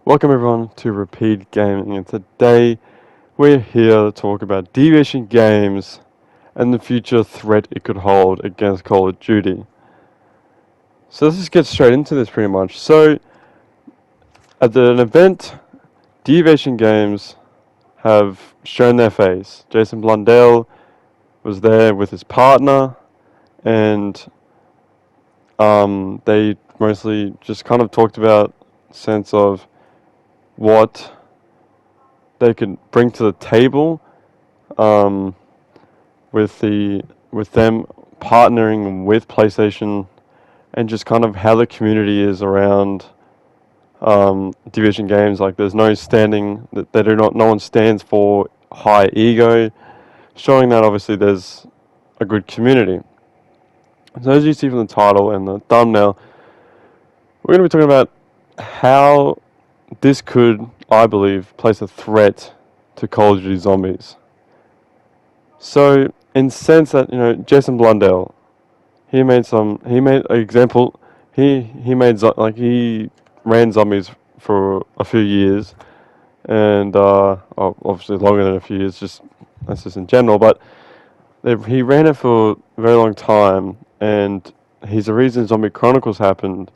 Welcome everyone to Repeat Gaming, and today we're here to talk about Deviation Games and the future threat it could hold against Call of Duty. So let's just get straight into this pretty much. So at an event, Deviation Games have shown their face. Jason Blundell was there with his partner, and they mostly just kind of talked about sense of what they could bring to the table, with them partnering with PlayStation, and just kind of how the community is around Deviation Games. Like, there's no standing that they do not. No one stands for high ego, showing that obviously there's a good community. So as you see from the title and the thumbnail, we're going to be talking about how this could, I believe, place a threat to Call of Duty Zombies. So, in sense that, Jason Blundell, he made an example. He ran zombies for a few years, and obviously longer than a few years. That's just in general. But he ran it for a very long time, and he's the reason Zombie Chronicles happened.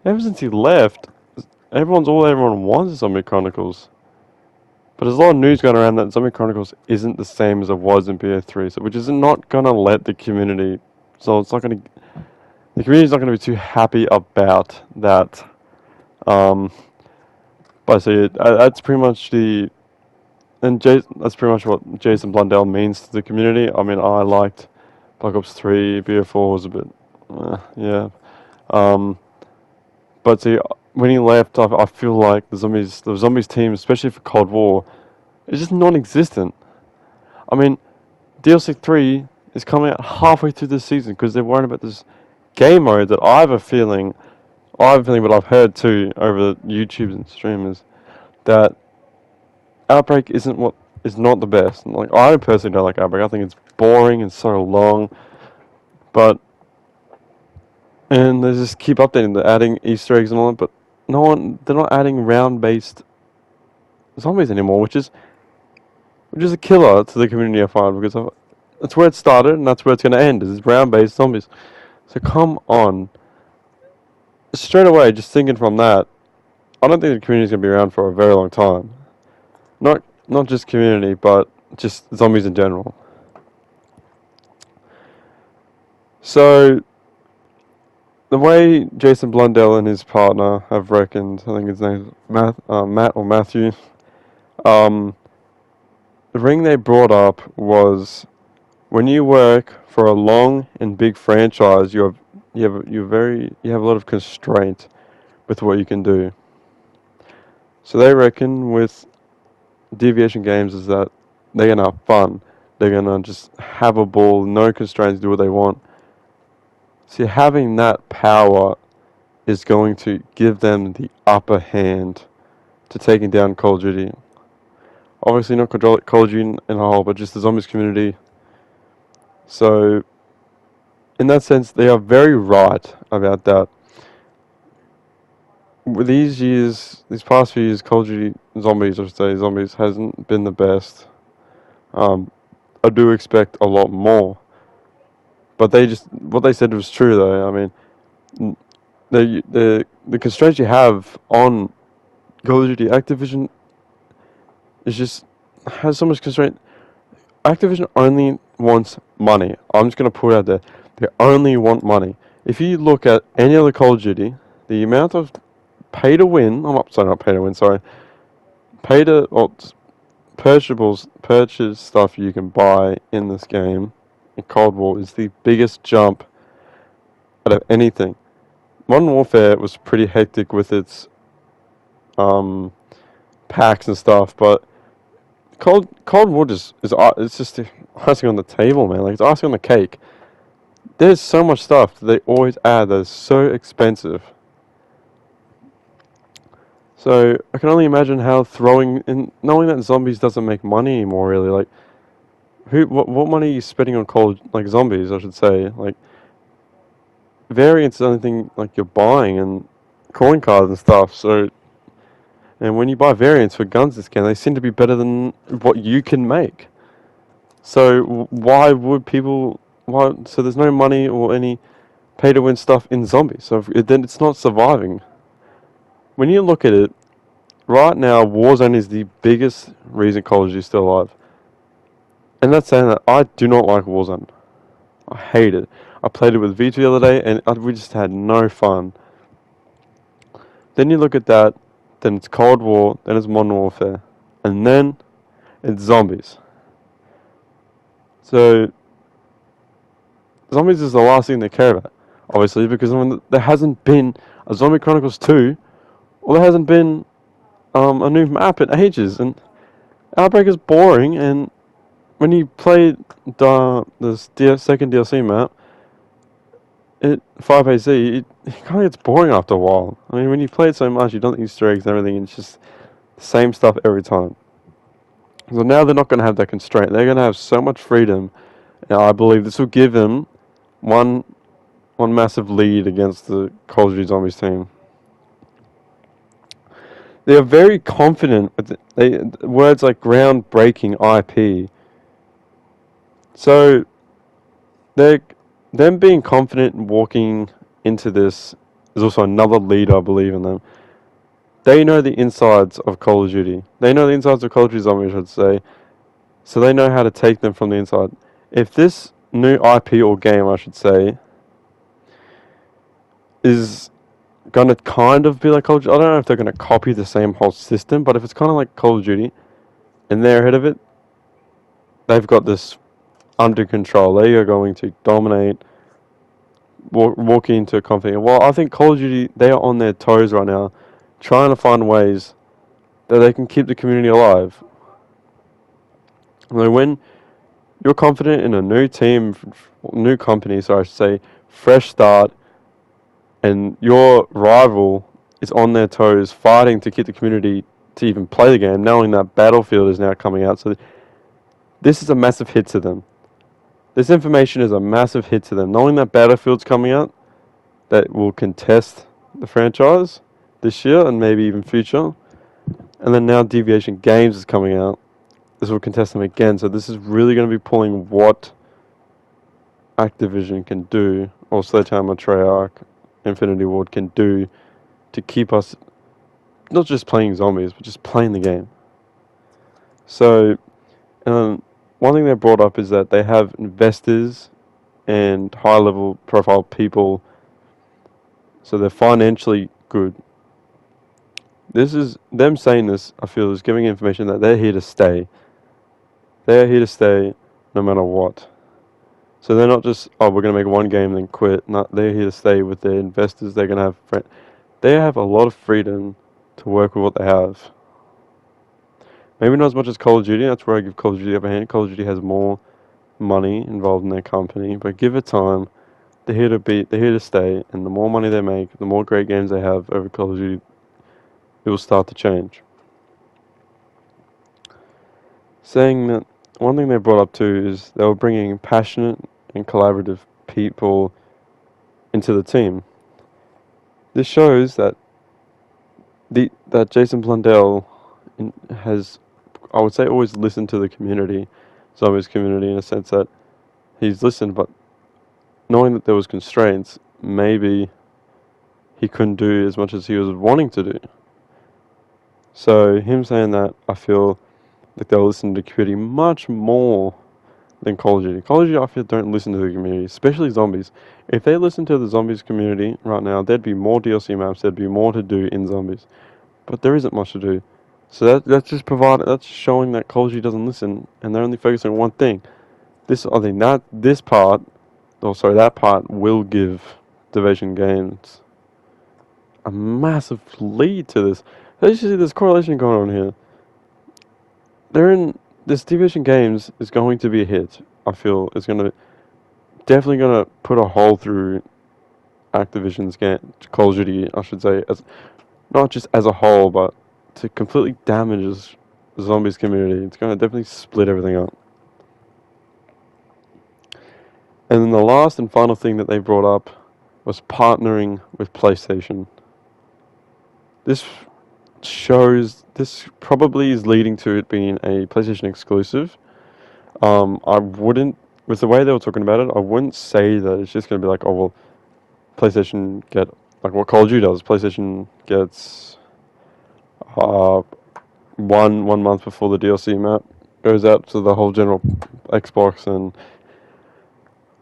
Ever since he left, all everyone wants is Zombie Chronicles. But there's a lot of news going around that Zombie Chronicles isn't the same as it was in BO3, so which is not going to let the community. So it's not going to. The community's not going to be too happy about that. But see, that's pretty much that's pretty much what Jason Blundell means to the community. I mean, I liked Black Ops 3, BO4 was a bit, yeah. But see, when he left, I feel like the zombies team, especially for Cold War, is just non-existent. I mean, DLC 3 is coming out halfway through this season because they're worried about this game mode that I have a feeling, but I've heard too over the YouTube and streamers, that Outbreak is not the best. Like, I personally don't like Outbreak. I think it's boring and so long. And they just keep updating, they're adding Easter eggs and all that, but they're not adding round-based zombies anymore, which is a killer to the community, I find, because that's where it started and that's where it's going to end, is round-based zombies. So come on. Straight away, just thinking from that, I don't think the community is going to be around for a very long time. Not just community, but just zombies in general. So, the way Jason Blundell and his partner have reckoned, I think his name's Matt or Matthew, the ring they brought up was, when you work for a long and big franchise, you have a lot of constraint with what you can do. So they reckon with Deviation Games is that they're gonna have fun. They're gonna just have a ball, no constraints, do what they want. See, having that power is going to give them the upper hand to taking down Call of Duty. Obviously not Call of Duty in a whole, but just the zombies community. So, in that sense, they are very right about that. With these past few years, Call of Duty Zombies hasn't been the best. I do expect a lot more. But what they said was true though. I mean, the constraints you have on Call of Duty, Activision has so much constraint. Activision only wants money. I'm just gonna put it out there. They only want money. If you look at any other Call of Duty, the amount of pay to win. Not pay to win. Sorry, purchase stuff you can buy in this game in Cold War is the biggest jump out of anything. Modern Warfare was pretty hectic with its packs and stuff, but Cold War it's just icing on the table, man. Like, it's icing on the cake. There's so much stuff that they always add that is so expensive. So I can only imagine how knowing that zombies doesn't make money anymore, really. Like, what money are you spending on zombies, I should say. Like, variants is the only thing, like, you're buying, and coin cards and stuff. So And when you buy variants for guns this game, they seem to be better than what you can make. So why would people? Why? So there's no money or any pay to win stuff in zombies. So then it's not surviving. When you look at it, right now Warzone is the biggest reason Call of Duty is still alive. And that's saying that I do not like Warzone. I hate it. I played it with V2 the other day, and we just had no fun. Then you look at that, then it's Cold War, then it's Modern Warfare, and then it's zombies. So zombies is the last thing they care about, obviously, because there hasn't been a Zombie Chronicles 2, or there hasn't been a new map in ages, and Outbreak is boring, and when you play the second DLC map, 5AZ, it kind of gets boring after a while. I mean, when you play it so much, you don't Easter eggs and everything, and it's just the same stuff every time. So now they're not going to have that constraint. They're going to have so much freedom, and I believe this will give them one massive lead against the Call of Duty Zombies team. They are very confident with words like groundbreaking IP. So them being confident and walking into this is also another lead, I believe, in them. They know the insides of Call of Duty. They know the insides of Call of Duty Zombies, I should say. So they know how to take them from the inside. If this new IP or game, I should say, is going to kind of be like Call of Duty, I don't know if they're going to copy the same whole system, but if it's kind of like Call of Duty and they're ahead of it, they've got this under control. They are going to dominate, walk into a company. Well, I think Call of Duty, they are on their toes right now, trying to find ways that they can keep the community alive. When you're confident in a new team, new company, so I should say, fresh start, and your rival is on their toes fighting to keep the community to even play the game, knowing that Battlefield is now coming out. So this is a massive hit to them. This information is a massive hit to them. Knowing that Battlefield's coming out, that will contest the franchise this year and maybe even future. And then now Deviation Games is coming out. This will contest them again. So this is really going to be pulling what Activision can do, or Sledgehammer, Treyarch, Infinity Ward can do to keep us not just playing zombies, but just playing the game. So, one thing they brought up is that they have investors and high-level profile people, so they're financially good. This is them saying this, I feel, is giving information that they're here to stay. They're here to stay no matter what. So they're not just, we're going to make one game and then quit. No, they're here to stay with their investors. They're going to have they have a lot of freedom to work with what they have. Maybe not as much as Call of Duty. That's where I give Call of Duty the upper hand. Call of Duty has more money involved in their company, but give it time. They're here to stay, and the more money they make, the more great games they have over Call of Duty, it will start to change. Saying that, one thing they brought up too is they were bringing passionate and collaborative people into the team. This shows that that Jason Blundell has, I would say, always listened to the community, Zombies community, in a sense that he's listened, but knowing that there was constraints, maybe he couldn't do as much as he was wanting to do. So him saying that, I feel like they'll listen to the community much more than Call of Duty. Call of Duty, I feel, don't listen to the community, especially zombies. If they listen to the zombies community right now, there'd be more DLC maps, there'd be more to do in zombies. But there isn't much to do. So that's showing that Call of Duty doesn't listen, and they're only focusing on one thing. That part will give Deviation Games a massive lead to this. As you see, there's correlation going on here. This Deviation Games is going to be a hit. I feel it's definitely gonna put a hole through Activision's game, Call of Duty, I should say, as not just as a whole, but to completely damage the zombies community. It's gonna definitely split everything up. And then the last and final thing that they brought up was partnering with PlayStation. This shows this probably is leading to it being a PlayStation exclusive. I wouldn't, with the way they were talking about it, I wouldn't say that it's just going to be like, oh well, PlayStation get like what Call of Duty does. PlayStation gets uh, one month before the DLC map goes out to the whole general Xbox and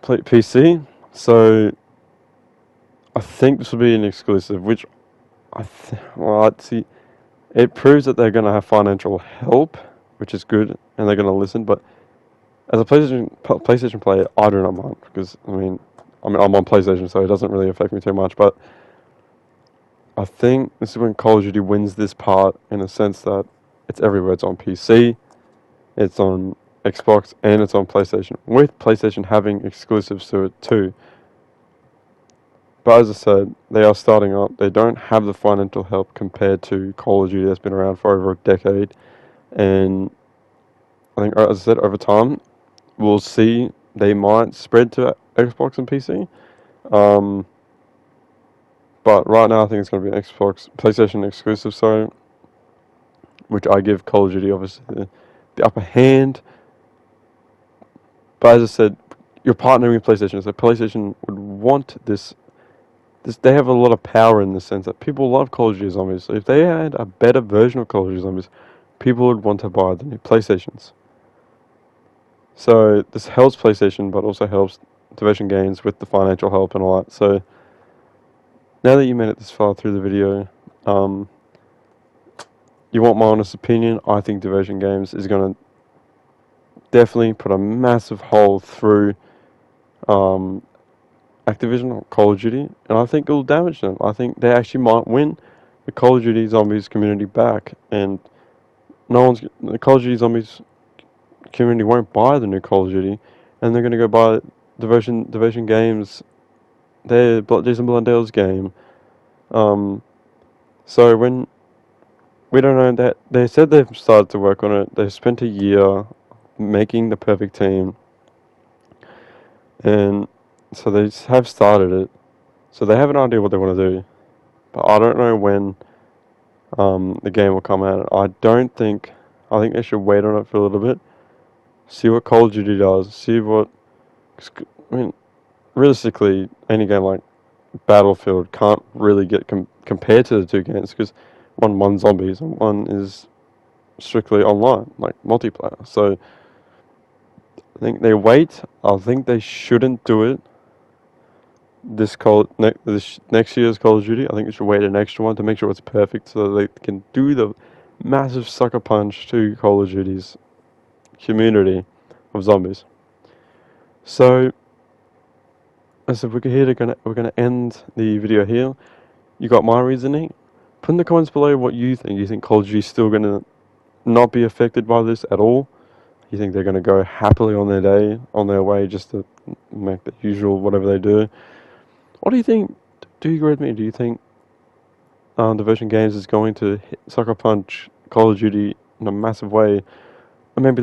PC. So I think this will be an exclusive, which well, I'd see. It proves that they're going to have financial help, which is good, and they're going to listen. But as a PlayStation player, I do not mind because I'm on PlayStation, so it doesn't really affect me too much. But I think this is when Call of Duty wins this part in a sense that it's everywhere. It's on PC, it's on Xbox, and it's on PlayStation. With PlayStation having exclusives to it too. But as I said, they are starting up. They don't have the financial help compared to Call of Duty that's been around for over a decade. And I think, as I said, over time, we'll see they might spread to Xbox and PC. But right now, I think it's going to be an PlayStation exclusive, so which I give Call of Duty obviously the upper hand. But as I said, you're partnering with PlayStation, so PlayStation would want this. They have a lot of power in the sense that people love Call of Duty Zombies. So if they had a better version of Call of Duty Zombies, people would want to buy the new PlayStations. So this helps PlayStation, but also helps Deviation Games with the financial help and all that. So now that you made it this far through the video, you want my honest opinion? I think Deviation Games is going to definitely put a massive hole through Activision or Call of Duty, and I think it will damage them. I think they actually might win the Call of Duty Zombies community back, and the Call of Duty Zombies community won't buy the new Call of Duty, and they're going to go buy Deviation Games, their Jason Blundell's game. So when we don't know that they said they've started to work on it, they've spent a year making the perfect team, and so they have started it. So they have an idea what they want to do, but I don't know when the game will come out. I think they should wait on it for a little bit, see what Call of Duty does, see what. Realistically, any game like Battlefield can't really get compared to the two games because one's zombies and one is strictly online, like multiplayer. So I think they wait. I think they shouldn't do it this next year's Call of Duty. I think they should wait an extra one to make sure it's perfect so that they can do the massive sucker punch to Call of Duty's community of zombies. So, as if we're gonna end the video here. You got my reasoning. Put in the comments below what you think. You think Call of Duty is still gonna not be affected by this at all? You think they're gonna go happily on their way, just to make the usual whatever they do? What do you think? Do you agree with me? Do you think Deviation Games is going to sucker punch Call of Duty in a massive way, and maybe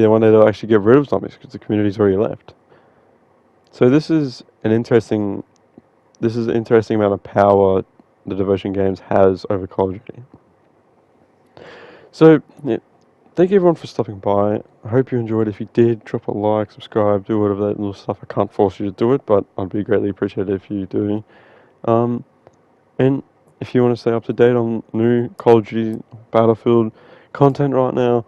one day they'll actually get rid of zombies because the community's already left? So this is an interesting amount of power the Deviation Games has over Call of Duty. So yeah, thank you everyone for stopping by. I hope you enjoyed. If you did, drop a like, subscribe, do whatever that little stuff. I can't force you to do it, but I'd be greatly appreciated if you do. And if you want to stay up to date on new Call of Duty Battlefield content right now,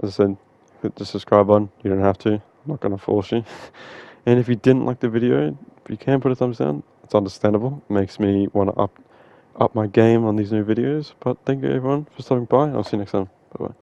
as I said, hit the subscribe button. You don't have to. I'm not going to force you. And if you didn't like the video, you can put a thumbs down. It's understandable. It makes me want to up my game on these new videos. But thank you everyone for stopping by. I'll see you next time. Bye bye.